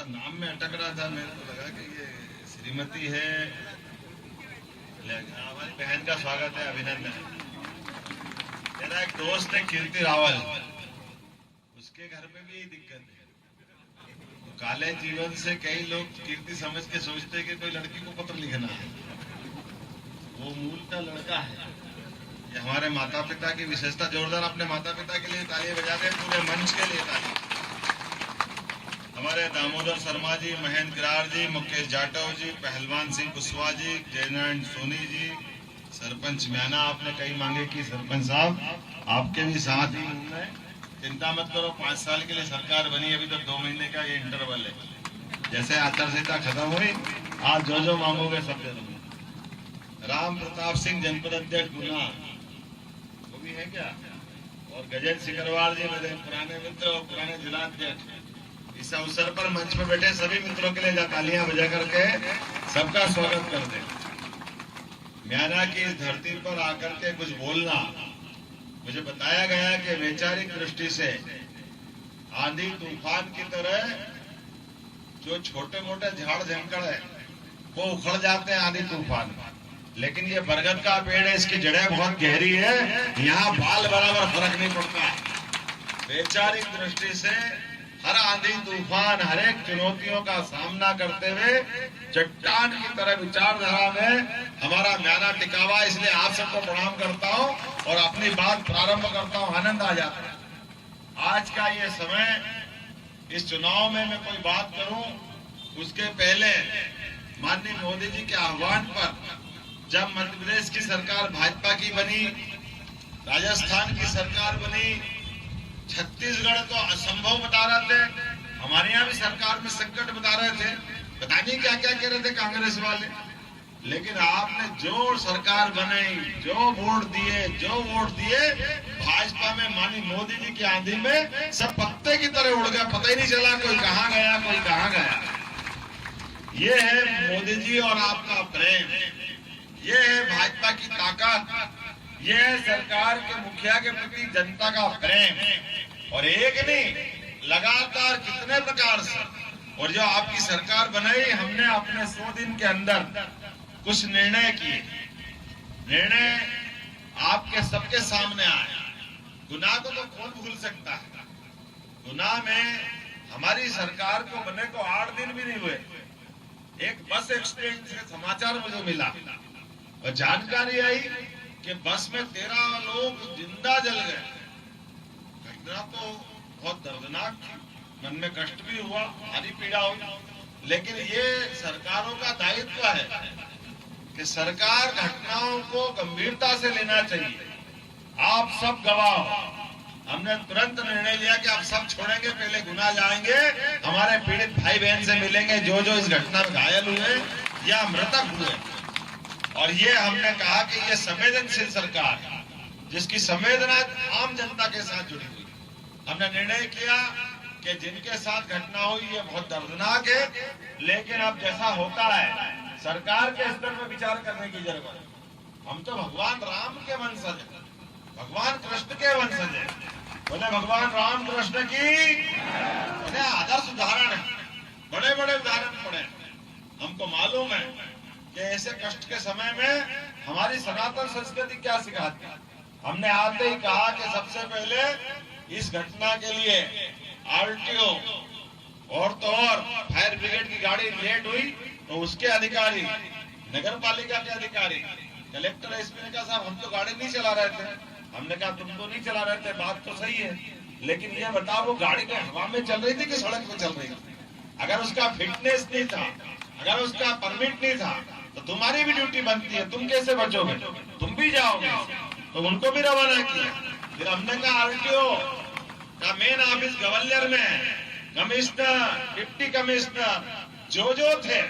नाम में अटक रहा था, मेरे को लगा कि ये श्रीमती है। हमारी बहन का स्वागत है, अभिनंदन। मेरा एक दोस्त है कीर्ति रावल, उसके घर में भी यही दिक्कत है। तो काले जीवन से कई लोग कीर्ति समझ के सोचते हैं कि कोई लड़की को पत्र लिखना है, वो मूल का लड़का है। ये हमारे माता पिता की विशेषता। जोरदार अपने माता पिता के लिए तालियां बजा दें, पूरे मंच के लिए तालियां। हमारे दामोदर शर्मा जी, महेंद्र गिरार जी, मुकेश जाटव जी, पहलवान सिंह कुशवाहा जी, जयनारायण सोनी जी, सरपंच म्याना आपने कई मांगे की सरपंच साहब आपके भी साथ ही है। चिंता मत करो, 5 साल के लिए सरकार बनी, अभी तो 2 महीने का ये इंटरवल है। जैसे आचार संहिता खत्म हुई, आप जो मांगोगे सब दे दूंगा। राम प्रताप सिंह जनपद अध्यक्ष गुना, वो भी है क्या? और गजेंद्र सिकरवार जी मेरे पुराने मित्र और पुराने जिला अध्यक्ष। इस अवसर पर मंच पर बैठे सभी मित्रों के लिए तालियां बजा करके सबका स्वागत कर दें। म्याना की इस धरती पर आकर के कुछ बोलना, मुझे बताया गया कि वैचारिक दृष्टि से आंधी तूफान की तरह जो छोटे मोटे झाड़ झंकड़ है वो उखड़ जाते हैं आंधी तूफान में, लेकिन ये बरगद का पेड़ है, इसकी जड़ें बहुत गहरी है, यहाँ बाल बराबर फर्क नहीं पड़ता। वैचारिक दृष्टि से हर आंधी तूफान, हर एक चुनौतियों का सामना करते हुए चट्टान की तरह विचारधारा में हमारा म्याना टिका हुआ। इसलिए आप सबको प्रणाम करता हूं और अपनी बात प्रारंभ करता हूं। आनंद आ जाता है। आज का ये समय, इस चुनाव में मैं कोई बात करूं उसके पहले माननीय मोदी जी के आह्वान पर जब मध्य प्रदेश की सरकार भाजपा की बनी, राजस्थान की सरकार बनी, छत्तीसगढ़ को असंभव बता रहे थे, हमारे यहाँ भी सरकार में संकट बता रहे थे, पता नहीं क्या क्या कह रहे थे कांग्रेस वाले। लेकिन आपने जो सरकार बनाई, जो वोट दिए भाजपा में, माननीय मोदी जी की आंधी में सब पत्ते की तरह उड़ गया, पता ही नहीं चला कोई कहां गया कोई कहां गया। ये है मोदी जी और आपका प्रेम, ये है भाजपा की ताकत, ये है सरकार के मुखिया के प्रति जनता का प्रेम। और एक नहीं, लगातार कितने प्रकार से। और जो आपकी सरकार बनाई, हमने अपने 100 दिन के अंदर कुछ निर्णय किए। निर्णय आपके सबके सामने आए। गुनाह को तो कौन भूल सकता है? गुनाह में हमारी सरकार को बने को 8 दिन भी नहीं हुए, एक बस एक्सीडेंट से समाचार मुझे मिला और जानकारी आई कि बस में 13 लोग जिंदा जल गए। घटना तो बहुत दर्दनाक थी, मन में कष्ट भी हुआ, भारी पीड़ा हुई। लेकिन ये सरकारों का दायित्व है कि सरकार घटनाओं को गंभीरता से लेना चाहिए। आप सब गवाह हो। हमने तुरंत निर्णय लिया कि आप सब छोड़ेंगे, पहले गुना जाएंगे, हमारे पीड़ित भाई बहन से मिलेंगे जो इस घटना में घायल हुए या मृतक हुए। और ये हमने कहा कि ये संवेदनशील सरकार है, जिसकी संवेदना आम जनता के साथ जुड़ी हुई। हमने निर्णय किया कि जिनके साथ घटना हुई ये बहुत दर्दनाक है, लेकिन अब जैसा होता है सरकार के स्तर पर विचार करने की जरूरत है। हम तो भगवान राम के वंशज हैं, भगवान कृष्ण के वंशज हैं। बोले भगवान राम कृष्ण की आदर्श उदाहरण है, बड़े बड़े उदाहरण पड़े। हमको मालूम है कि ऐसे कष्ट के समय में हमारी सनातन संस्कृति क्या सिखाती है। हमने आते ही कहा कि सबसे पहले इस घटना के लिए आरटीओ और तो और फायर ब्रिगेड की गाड़ी लेट हुई तो उसके अधिकारी, नगर पालिका के अधिकारी, कलेक्टर, एसपी ने कहा साहब हम तो गाड़ी नहीं चला रहे थे। हमने कहा तुम तो नहीं चला रहे थे, बात तो सही है, लेकिन ये बताओ वो गाड़ी तो हवा में चल रही थी कि सड़क पे चल रही थी? अगर उसका फिटनेस नहीं था, अगर उसका परमिट नहीं था तो तुम्हारी भी ड्यूटी बनती है, तुम कैसे बचोगे? तुम भी जाओगे। तो उनको भी रवाना किया। फिर हमने कहा आरटीओ का मेन ऑफिस ग्वालियर में, कमिश्नर, डिप्टी कमिश्नर जो थे,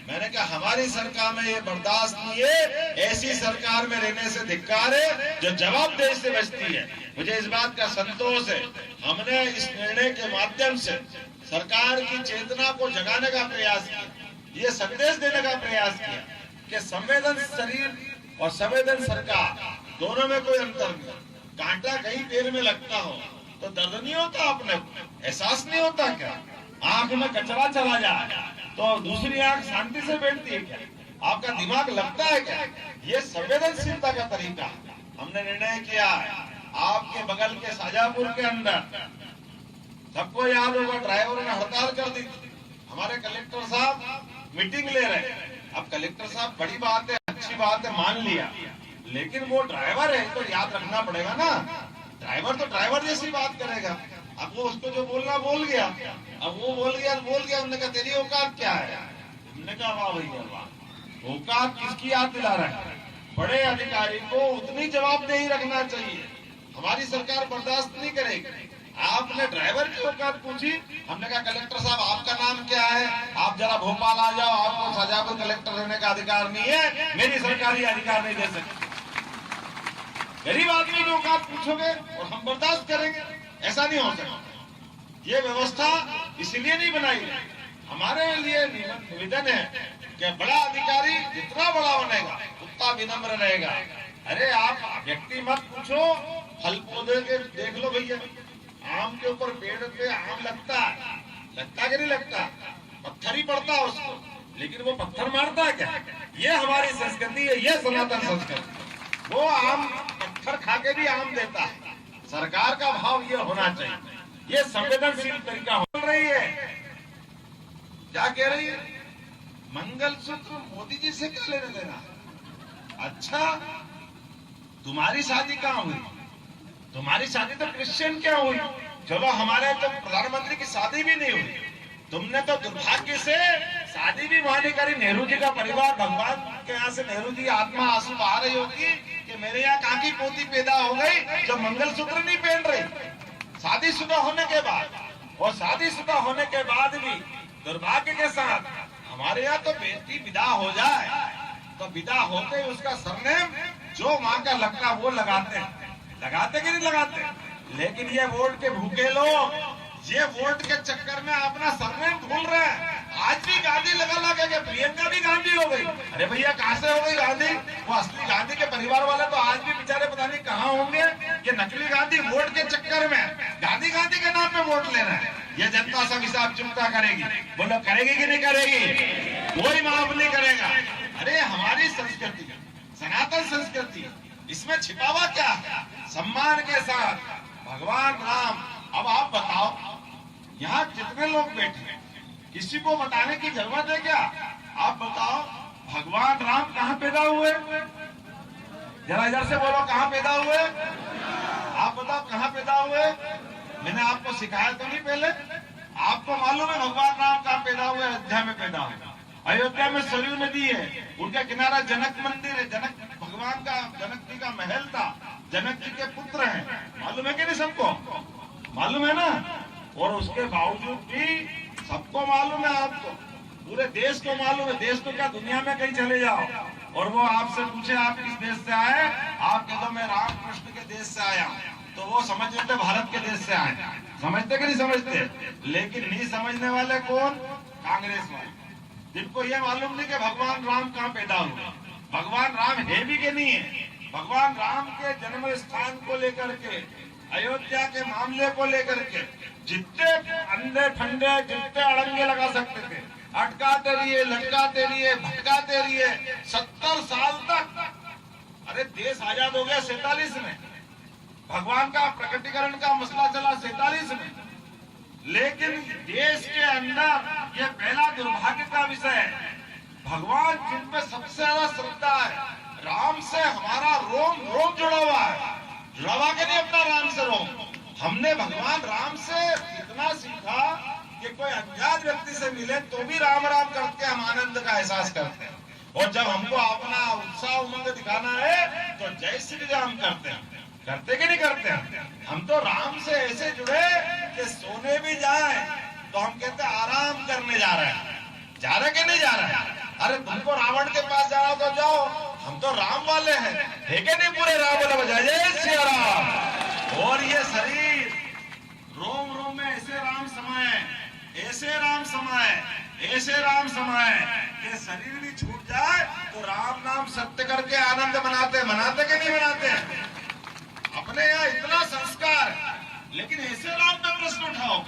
मैंने कहा हमारी सरकार में ये बर्दाश्त नहीं है, ऐसी सरकार में रहने से धिक्कार है जो जवाबदेही से बचती है। मुझे इस बात का संतोष है, हमने इस निर्णय के माध्यम से सरकार की चेतना को जगाने का प्रयास किया, ये संदेश देने का प्रयास किया कि संवेदन शरीर और संवेदन सरकार दोनों में कोई अंतर नहीं। कांटा कहीं पैर में लगता हो तो दर्द नहीं होता, अपने एहसास नहीं होता क्या? आंख में कचरा चला जाए तो दूसरी आंख शांति से बैठती है क्या? आपका दिमाग लगता है क्या? ये संवेदनशीलता का तरीका हमने निर्णय किया है। आपके बगल के शाजापुर के अंदर सबको याद होगा, ड्राइवरों ने हड़ताल कर दी थी। हमारे कलेक्टर साहब मीटिंग ले रहे हैं। अब कलेक्टर साहब बड़ी बात है, अच्छी बात है, मान लिया, लेकिन वो ड्राइवर है तो याद रखना पड़ेगा ना। ड्राइवर तो ड्राइवर जैसी बात करेगा। अब वो उसको जो बोलना बोल गया, अब वो बोल गया। उन्होंने कहा तेरी औकात क्या है? हमने कहा वाह भैया वाह, औकात किसकी याद दिला रहा है? बड़े अधिकारी को उतनी जवाबदेही रखना चाहिए। हमारी सरकार बर्दाश्त नहीं करेगी। आपने ड्राइवर की औकात पूछी, हमने कहा कलेक्टर साहब आपका नाम क्या है? आप जरा भोपाल आ जाओ, आपको शाजापुर कलेक्टर रहने का अधिकार नहीं है, मेरी सरकारी अधिकार नहीं दे सकती। गरीब आदमी की औकात पूछोगे और हम बर्दाश्त करेंगे? ऐसा नहीं हो सकता। ये व्यवस्था इसलिए नहीं बनाई गई। हमारे लिए निवेदन है कि बड़ा अधिकारी जितना बड़ा बनेगा उतना विनम्र रहेगा। अरे आप व्यक्ति मत पूछो, फल पौधे के देख लो भैया। आम के ऊपर पेड़ पे आम लगता कि नहीं लगता? पत्थर ही पड़ता है उसको, लेकिन वो पत्थर मारता है क्या? ये हमारी संस्कृति है, ये सनातन संस्कृति। वो आम पत्थर खा के भी आम देता है। सरकार का भाव ये होना चाहिए। ये संवेदनशील तरीका हो रही है। क्या कह रही है? मंगलसूत्र मोदी जी से क्या लेने देना? अच्छा, तुम्हारी शादी कहाँ हुई? तुम्हारी शादी तो क्रिश्चियन क्या हुई? चलो हमारे तो प्रधानमंत्री की शादी भी नहीं हुई। तुमने तो दुर्भाग्य से शादी भी वहां नहीं करी। नेहरू जी का परिवार, भगवान के यहाँ से नेहरू जी आत्मा आंसू बहा रही होगी कि मेरे यहाँ कहाँ की पोती पैदा हो गई जो मंगलसूत्र नहीं पहन रही शादीशुदा होने के बाद। और शादीशुदा होने के बाद भी दुर्भाग्य के साथ हमारे यहाँ तो बेटी विदा हो जाए तो विदा होते ही उसका सरनेम जो माँ का लगता वो लगाते कि नहीं लगाते? लेकिन ये वोट के भूखे लोग, ये वोट के चक्कर में अपना सरनेम भूल रहे हैं। आज भी गांधी लगा के प्रियंका भी गांधी हो गई। अरे भैया कहां से हो गई गांधी? वो असली गांधी के परिवार वाले तो आज भी बेचारे पता नहीं कहां होंगे। ये नकली गांधी वोट के चक्कर में गांधी के नाम पे वोट ले रहे हैं। ये जनता सब हिसाब चुकता करेगी। बोलो करेगी कि नहीं करेगी? कोई माफ नहीं करेगा। अरे हमारी संस्कृति, सनातन संस्कृति, इसमें छिपावा क्या है? सम्मान के साथ भगवान राम। अब आप बताओ, यहाँ कितने लोग बैठे हैं, किसी को बताने की जरूरत है क्या? आप बताओ भगवान राम कहाँ पैदा हुए? जरा इधर से बोलो, कहाँ पैदा हुए? आप बताओ कहाँ पैदा हुए? मैंने आपको सिखाया तो नहीं पहले? आपको मालूम है भगवान राम कहाँ पैदा हुए? अयोध्या में पैदा हुए। अयोध्या में सरयू नदी है, उनका किनारा जनक मंदिर है। जनक भगवान का, जनक जी का महल था, जनक जी के पुत्र हैं। मालूम है कि नहीं सबको? मालूम है ना? और उसके बावजूद भी सबको मालूम है, आपको पूरे देश को मालूम है। देश तो क्या, दुनिया में कहीं चले जाओ और वो आपसे पूछे आप किस देश से आए, आप कह दो मैं रामकृष्ण के देश से आया, तो वो समझ लेते भारत के देश से आए। समझते कि नहीं समझते? लेकिन नहीं समझने वाले कौन? कांग्रेस वाले, जिनको ये मालूम नहीं कि भगवान राम कहाँ पैदा हुए, भगवान राम है भी कि नहीं है। भगवान राम के जन्म स्थान को लेकर के, अयोध्या के मामले को लेकर के जितने अंधे फंडे, जितने अड़ंगे लगा सकते थे, अटकाते रहिए, लटकाते रहिए, भटकाते रहिए 70 साल तक। अरे देश आजाद हो गया 47 में, भगवान का प्रकटीकरण का मसला चला 47 में, लेकिन देश के अंदर ये पहला दुर्भाग्य का विषय है। भगवान जिन पे सबसे ज्यादा श्रद्धा है, राम से हमारा रोम रोम जुड़ा हुआ है। जुड़ा हुआ कि नहीं अपना राम से रोम? हमने भगवान राम से इतना सीखा कि कोई अज्ञात व्यक्ति से मिले तो भी राम राम करके हम आनंद का एहसास करते हैं। और जब हमको अपना उत्साह उमंग दिखाना है तो जय श्री राम करते हैं। करते कि नहीं करते हैं? हम तो राम से ऐसे जुड़े कि सोने भी जाए तो हम कहते आराम करने जा रहे हैं। जा रहे कि नहीं जा रहे? अरे तुमको रावण के पास जाना तो जाओ, हम तो राम वाले हैं, है कि नहीं? पूरे राम वाले बजाय जय श्री राम। और ये शरीर रोम रोम में ऐसे राम समाये, ऐसे राम समाये, ऐसे राम समाये कि शरीर भी छूट जाए तो राम नाम सत्य करके आनंद मनाते कि नहीं मनाते? अपने यहाँ इतना संस्कार, लेकिन ऐसे राम का प्रश्न उठाओ,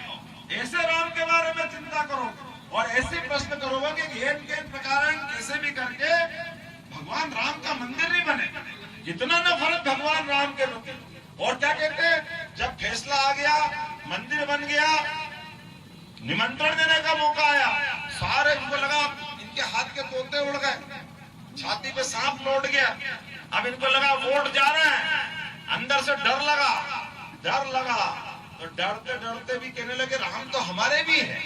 ऐसे राम के बारे में चिंता करो और ऐसे प्रश्न करोगे कि घेन घेन प्रकार कैसे भी करके भगवान राम का मंदिर नहीं बने। इतना नफरत भगवान राम के प्रति। और क्या कहते हैं, जब फैसला आ गया, मंदिर बन गया, निमंत्रण देने का मौका आया, सारे इनको लगा इनके हाथ के तोते उड़ गए, छाती पे सांप लौट गया। अब इनको लगा वोट जा रहे हैं, अंदर से डर लगा तो डरते डरते भी कहने लगे राम तो हमारे भी है,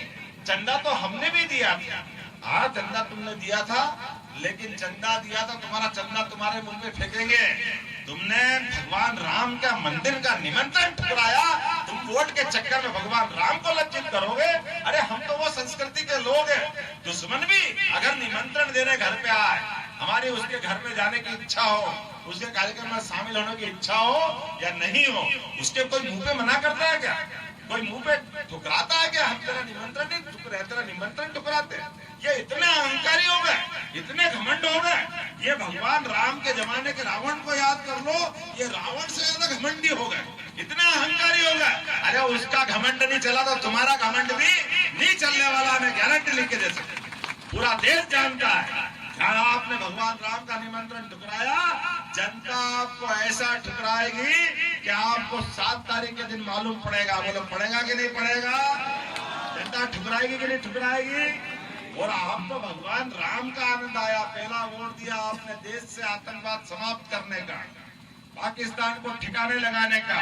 चंदा तो हमने भी दिया था। हाँ, चंदा तुमने दिया था, लेकिन चंदा दिया था, तुम्हारा चंदा तुम्हारे मुंह में फेंकेंगे। तुमने भगवान राम का मंदिर का निमंत्रण ठुकराया, तुम वोट के चक्कर में भगवान राम को लज्जित करोगे। अरे हम तो वो संस्कृति के लोग हैं। दुश्मन भी अगर निमंत्रण देने घर पे आए, हमारी उसके घर में जाने की इच्छा हो, उसके कार्यक्रम में शामिल होने की इच्छा हो या नहीं हो, उसके कोई मुंह पे मना करता है क्या? कोई मुंह पे ठुकराता है क्या? हम तेरा निमंत्रण नहीं ठुकराते, तेरा निमंत्रण ठुकराते। ये इतने अहंकारी हो गए, इतने घमंड हो गए। ये भगवान राम के जमाने के रावण को याद कर लो, ये रावण से ज्यादा घमंडी हो गए, इतना अहंकारी हो गए। अरे उसका घमंड नहीं चला तो तुम्हारा घमंड भी नहीं चलने वाला, मैं गारंटी लिख के दे सकता। पूरा देश जानता है, जहाँ आपने भगवान राम का निमंत्रण ठुकराया, जनता आपको ऐसा ठुकराएगी कि आपको 7 तारीख के दिन मालूम पड़ेगा। बोलो पड़ेगा कि नहीं पड़ेगा? जनता ठुकराएगी कि नहीं ठुकराएगी? और आपको भगवान राम का आनंद आया, पहला वोट दिया आपने देश से आतंकवाद समाप्त करने का, पाकिस्तान को ठिकाने लगाने का।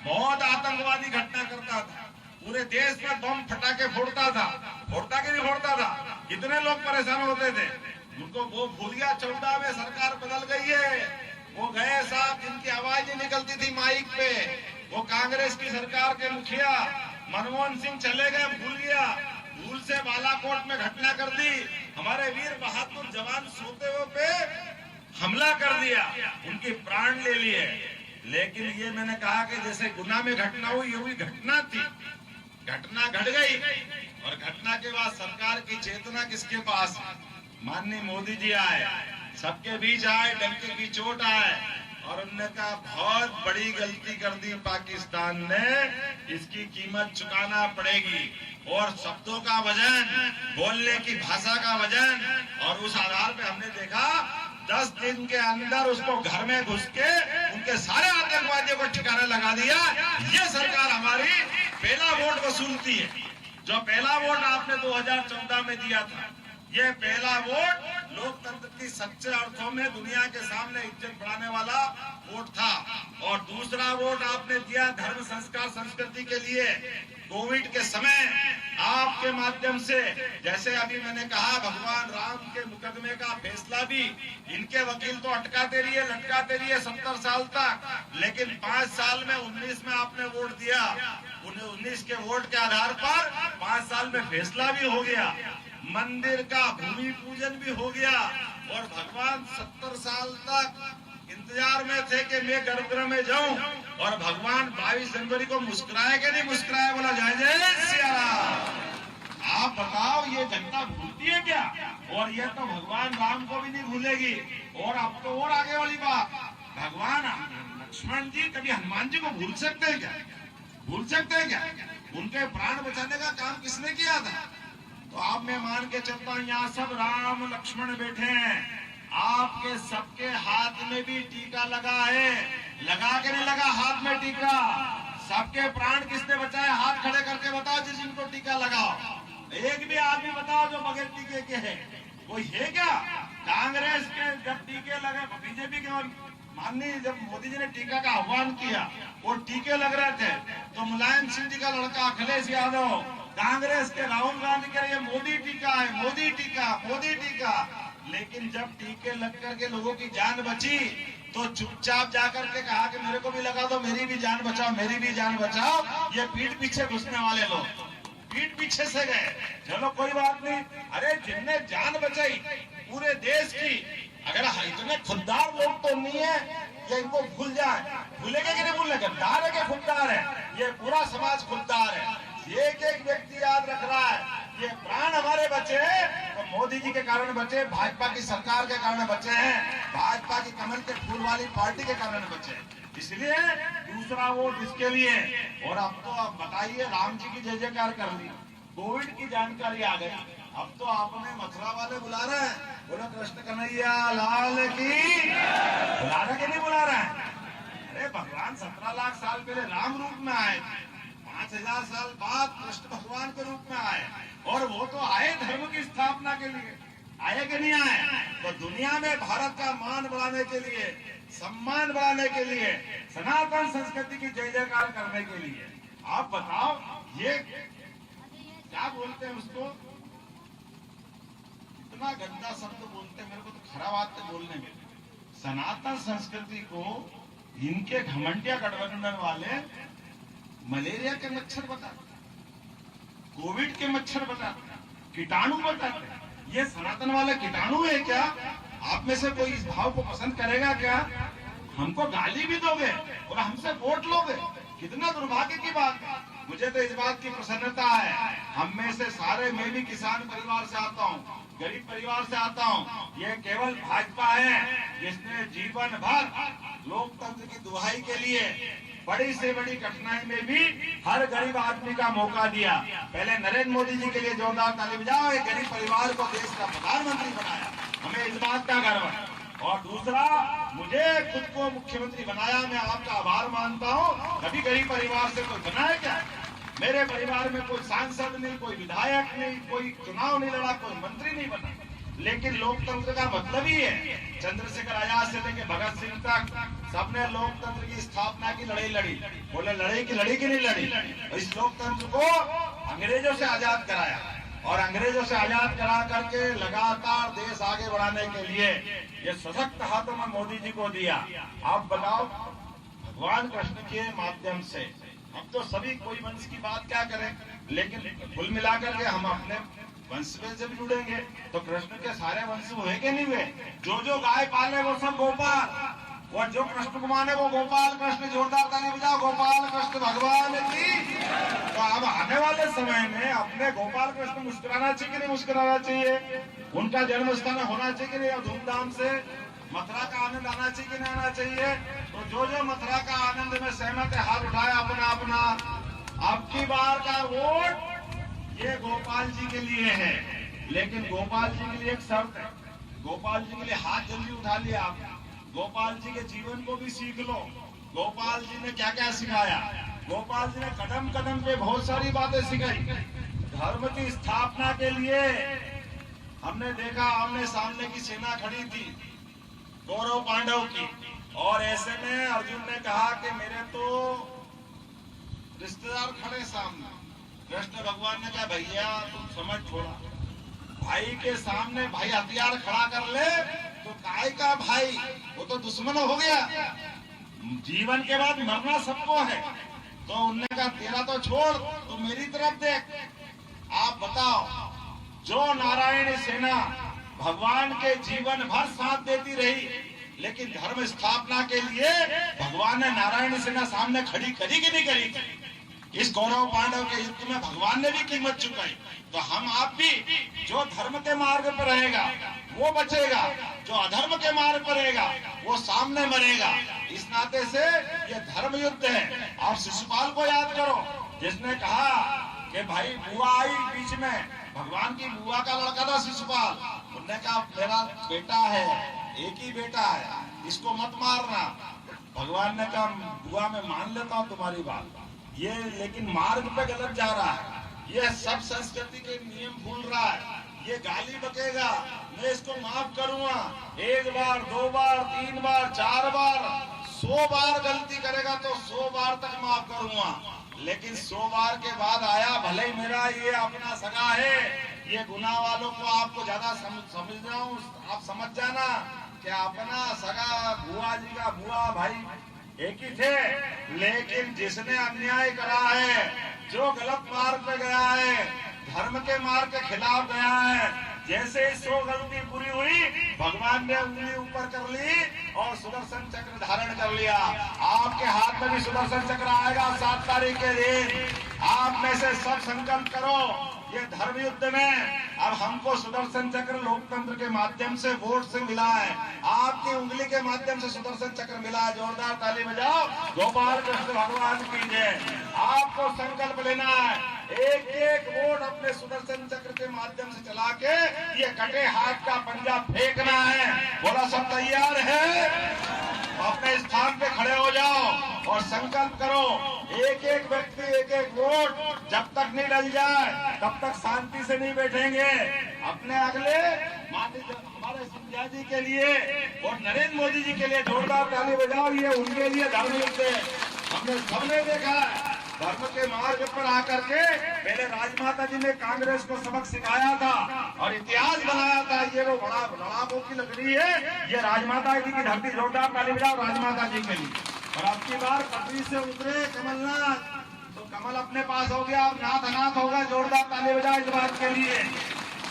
बहुत आतंकवादी घटना करता था, पूरे देश में बम फटाके फोड़ता कि नहीं फोड़ता था? कितने लोग परेशान होते थे। उनको वो भूल गया, 14 में सरकार बदल गई है। वो गए साहब जिनकी आवाज नहीं निकलती थी माइक पे, वो कांग्रेस की सरकार के मुखिया मनमोहन सिंह चले गए, भूल गया, भूल से बालाकोट में घटना कर दी, हमारे वीर बहादुर जवान सोते हुए पे हमला कर दिया, उनके प्राण ले लिए। लेकिन ये मैंने कहा कि जैसे गुना में घटना हुई, ये हुई घटना थी, घटना घट गई। और घटना के बाद सरकार की चेतना किसके पास? माननीय मोदी जी आए, सबके बीच आए, डंके की चोट आए और उन्होंने कहा बहुत बड़ी गलती कर दी पाकिस्तान ने, इसकी कीमत चुकाना पड़ेगी। और शब्दों का वजन, बोलने की भाषा का वजन, और उस आधार पे हमने देखा 10 दिन के अंदर उसको घर में घुस के उनके सारे आतंकवादियों को ठिकाना लगा दिया। ये सरकार हमारी पहला वोट वसूलती है। जो पहला वोट आपने 2014 में दिया था, ये पहला वोट लोकतंत्र की सच्चे अर्थों में दुनिया के सामने इज्जत बढ़ाने वाला वोट था। और दूसरा वोट आपने दिया धर्म संस्कार संस्कृति के लिए। कोविड के समय आपके माध्यम से, जैसे अभी मैंने कहा, भगवान राम के मुकदमे का फैसला भी इनके वकील तो अटकाते रहिए, लटकाते रहिए 70 साल तक, लेकिन 5 साल में 19 में आपने वोट दिया। 19 के वोट के आधार पर 5 साल में फैसला भी हो गया, मंदिर का भूमि पूजन भी हो गया। और भगवान 70 साल तक इंतजार में थे कि मैं गर्भगृह में जाऊं, और भगवान 22 जनवरी को मुस्कुराए कि नहीं मुस्कुराए? बोला जय जय सिया राम। आप बताओ, ये जनता भूलती है क्या? और ये तो भगवान राम को भी नहीं भूलेगी। और अब तो और आगे वाली बात, भगवान लक्ष्मण जी कभी हनुमान जी को भूल सकते हैं क्या? भूल सकते हैं क्या? उनके प्राण बचाने का काम किसने किया था? तो आप मैं मान के चलता हूँ, यहाँ सब राम लक्ष्मण बैठे हैं, आपके सबके हाथ में भी टीका लगा है। लगा के नहीं लगा हाथ में टीका? सबके प्राण किसने बचाए? हाथ खड़े करके बताओ जिस जिनको टीका लगाओ। एक भी आदमी बताओ जो बगैर टीके के है? कोई है क्या? कांग्रेस के जब टीके लगे, बीजेपी के माननीय जब मोदी जी ने टीका का आह्वान किया, वो टीके लग रहे थे, तो मुलायम सिंह जी का लड़का अखिलेश यादव, कांग्रेस के राहुल गांधी के लिए मोदी टीका है, मोदी टीका, मोदी टीका। लेकिन जब टीके लग करके लोगों की जान बची, तो चुपचाप जाकर के कहा कि मेरे को भी लगा दो, मेरी भी जान बचाओ, मेरी भी जान बचाओ। ये पीठ पीछे घुसने वाले लोग पीठ पीछे से गए। चलो कोई बात नहीं, अरे जिनने जान बचाई पूरे देश की, अगर इतने खुददार लोग तो नहीं है ये इनको भूल जाए। भूलेंगे कि नहीं भूलेंगे? गद्दार है कि खुददार है? ये पूरा समाज खुददार है। एक एक व्यक्ति याद रख रहा है, ये प्राण हमारे बचे तो मोदी जी के कारण बचे, भाजपा की सरकार के कारण बचे हैं, भाजपा की कमल के फूल वाली पार्टी के कारण बचे। इसलिए दूसरा वोट इसके लिए। और अब तो आप बताइए, राम जी की जय जयकार कर ली, कोविड की जानकारी आ गई, अब तो आपने मथुरा वाले बुला रहे हैं, बोलो कृष्ण कन्हैया लाल की, बुला रहे कि नहीं बुला रहे हैं? अरे भगवान 17 लाख साल पहले राम रूप में आए, 5000 साल बाद कृष्ण भगवान के रूप में आए, और वो तो आए धर्म की स्थापना के लिए, आए कि नहीं आए? तो दुनिया में भारत का मान बढ़ाने के लिए, सम्मान बढ़ाने के लिए, सनातन संस्कृति की जय जयकार करने के लिए। आप बताओ, ये क्या बोलते हैं उसको, इतना गंदा शब्द बोलते हैं, मेरे को तो खराब आते बोलने में। सनातन संस्कृति को इनके घमंडिया गठबंधन वाले मलेरिया के मच्छर बताते, कोविड के मच्छर बताते, कीटाणु बताते। ये सनातन वाले कीटाणु है क्या? आप में से कोई इस भाव को पसंद करेगा क्या? हमको गाली भी दोगे और हमसे वोट लोगे, कितना दुर्भाग्य की बात है। मुझे तो इस बात की प्रसन्नता है, हम में से सारे, मैं भी किसान परिवार से आता हूँ, गरीब परिवार से आता हूँ। ये केवल भाजपा है जिसने जीवन भर लोकतंत्र की दुहाई के लिए बड़ी से बड़ी कठिनाई में भी हर गरीब आदमी का मौका दिया। पहले नरेंद्र मोदी जी के लिए जोरदार ताली बजाओ, एक गरीब परिवार को देश का प्रधानमंत्री बनाया, हमें इस बात का गर्व है। और दूसरा, मुझे खुद को मुख्यमंत्री बनाया, मैं आपका आभार मानता हूँ। कभी गरीब परिवार से कोई बना है क्या? मेरे परिवार में कोई सांसद नहीं, कोई विधायक नहीं, कोई चुनाव नहीं लड़ा, कोई मंत्री नहीं बना। लेकिन लोकतंत्र का मतलब ही है, चंद्रशेखर आजाद से लेकर भगत सिंह तक सबने लोकतंत्र की स्थापना की लड़ाई लड़ी। बोले लड़ाई की लड़ी की नहीं लड़ी? इस लोकतंत्र को अंग्रेजों से आजाद कराया, और अंग्रेजों से आजाद करा करके लगातार देश आगे बढ़ाने के लिए ये सशक्त हाथों में मोदी जी को दिया। आप बताओ, भगवान कृष्ण के माध्यम से हम तो सभी, कोई वंश की बात क्या करें, लेकिन कुल मिलाकर के हम अपने वंश में जब जुड़ेंगे तो कृष्ण के सारे वंश हुए कि नहीं हुए? जो गाय पाले वो सब गोपाल, और जो कृष्ण को माने वो गोपाल कृष्ण। जोरदार ताली बजाओ, गोपाल कृष्ण भगवान की। तो अब आने वाले समय में अपने गोपाल कृष्ण मुस्कुराना चाहिए कि नहीं मुस्कुराना चाहिए? उनका जन्म स्थान होना चाहिए कि नहीं? और धूमधाम से मथुरा का आनंद आना चाहिए कि नहीं आना चाहिए? तो जो मथुरा का आनंद में सहमत है, हाथ उठाए अपना अपना। अब की बार का वोट ये गोपाल जी के लिए है, लेकिन गोपाल जी के लिए एक शर्त है। गोपाल जी के लिए हाथ जल्दी उठा लिया आप, गोपाल जी के जीवन को भी सीख लो। गोपाल जी ने क्या क्या सिखाया? गोपाल जी ने कदम कदम पे बहुत सारी बातें सिखाई। धर्म की स्थापना के लिए हमने देखा, आमने सामने की सेना खड़ी थी कौरव पांडव की, और ऐसे में अर्जुन ने कहा कि मेरे तो रिश्तेदार खड़े सामने। कृष्ण भगवान ने कहा भैया तुम समझ छोड़ा, भाई के सामने भाई हथियार खड़ा कर ले तो काय का भाई, वो तो दुश्मन हो गया। जीवन के बाद मरना सबको है। तो उनने कहा तेरा तो छोड़, तो मेरी तरफ देख। आप बताओ, जो नारायण सेना भगवान के जीवन भर साथ देती रही, लेकिन धर्म स्थापना के लिए भगवान ने नारायण सेना सामने खड़ी करी कि नहीं करी? इस कौरव पांडव के युद्ध में भगवान ने भी कीमत चुकाई। तो हम आप भी, जो धर्म के मार्ग पर रहेगा वो बचेगा, जो अधर्म के मार्ग पर रहेगा वो सामने मरेगा। इस नाते से ये धर्म युद्ध है। और शिशुपाल को याद करो, जिसने कहा कि भाई बुआ आई बीच में, भगवान की बुआ का लड़का था शिशुपाल। उन्होंने कहा मेरा बेटा है, एक ही बेटा है, इसको मत मारना। भगवान ने कहा बुआ मैं मान लेता हूँ तुम्हारी बात, ये लेकिन मार्ग पे गलत जा रहा है, ये सब संस्कृति के नियम भूल रहा है, ये गाली बकेगा, मैं इसको माफ करूंगा। 1 बार 2 बार 3 बार 4 बार 100 बार गलती करेगा तो 100 बार तक माफ करूंगा। लेकिन 100 बार के बाद आया, भले ही मेरा ये अपना सगा है, ये गुनाह वालों को आपको ज्यादा समझ रहा हूँ, आप समझ जाना कि अपना सगा बुआ जी का बुआ भाई एक ही थे। लेकिन जिसने अन्याय करा है, जो गलत मार्ग पे गया है, धर्म के मार्ग के खिलाफ गया है, जैसे ही 100 गलती पूरी हुई, भगवान ने उंगली ऊपर कर ली और सुदर्शन चक्र धारण कर लिया। आपके हाथ में भी सुदर्शन चक्र आएगा 7 तारीख के दिन। आप में से सब संकल्प करो ये धर्म युद्ध में अब हमको सुदर्शन चक्र लोकतंत्र के माध्यम से वोट से मिला है, आपकी उंगली के माध्यम से सुदर्शन चक्र मिला है। जोरदार ताली बजाओ, गोपाल कृष्ण भगवान की जय। आपको संकल्प लेना है, एक एक वोट अपने सुदर्शन चक्र के माध्यम से चला के ये कटे हाथ का पंजा फेंकना है। बोला सब तैयार है? अपने स्थान पे खड़े हो जाओ और संकल्प करो, एक एक व्यक्ति एक एक वोट जब तक नहीं डल जाए तब तक शांति से नहीं बैठेंगे। अपने अगले माननीय हमारे सिंधिया जी के लिए और नरेंद्र मोदी जी के लिए जोरदार ताली बजाओ। ये उनके लिए धर्म युद्ध है। हमने सबने देखा है, धर्म के मार्ग पर आकर के पहले राजमाता जी ने कांग्रेस को सबक सिखाया था और इतिहास बनाया था। ये वो बड़ा लड़ाकों की लकड़ी है, ये राजमाता जी की धरती। जोरदार ताली बजाओ राजमाता जी के लिए। और अब की बार पटरी से उतरे कमलनाथ, तो कमल अपने पास हो गया, अब नाथ अनाथ होगा। जोरदार ताली बजाओ इस बात के लिए।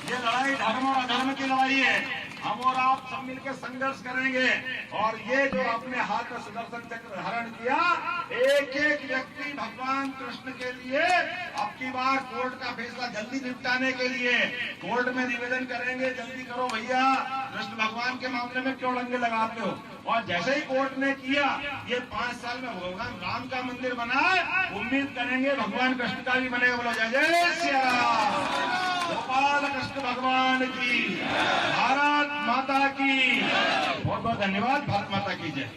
ये लड़ाई धर्म और अधर्म की लड़ाई है। हम और आप सब मिलकर संघर्ष करेंगे और ये जो अपने हाथ में सुदर्शन चक्र धारण किया, एक एक व्यक्ति भगवान कृष्ण के लिए अब की बार कोर्ट का फैसला जल्दी निपटाने के लिए कोर्ट में निवेदन करेंगे, जल्दी करो भैया, कृष्ण भगवान के मामले में क्यों लंगे लगाते हो। और जैसे ही कोर्ट ने किया, ये 5 साल में भगवान राम का मंदिर बना है, उम्मीद करेंगे भगवान कृष्ण का भी बनेगा। बोलो जय जय श्री राम, गोपाल कृष्ण भगवान की, भारत माता की। बहुत बहुत धन्यवाद। भारत माता की जय।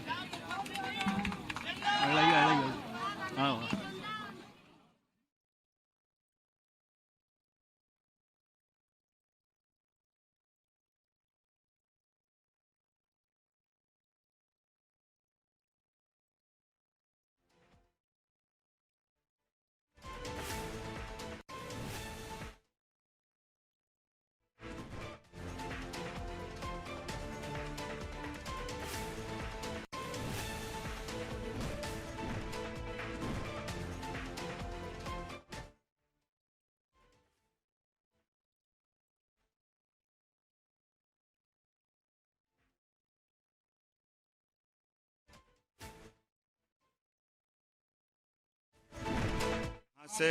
से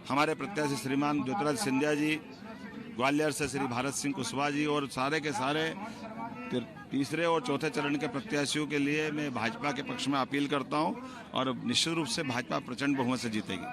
हमारे प्रत्याशी श्रीमान ज्योतिराज सिंधिया जी, ग्वालियर से श्री भारत सिंह कुशवाहा जी और सारे के सारे तीसरे और चौथे चरण के प्रत्याशियों के लिए मैं भाजपा के पक्ष में अपील करता हूं और निश्चित रूप से भाजपा प्रचंड बहुमत से जीतेगी।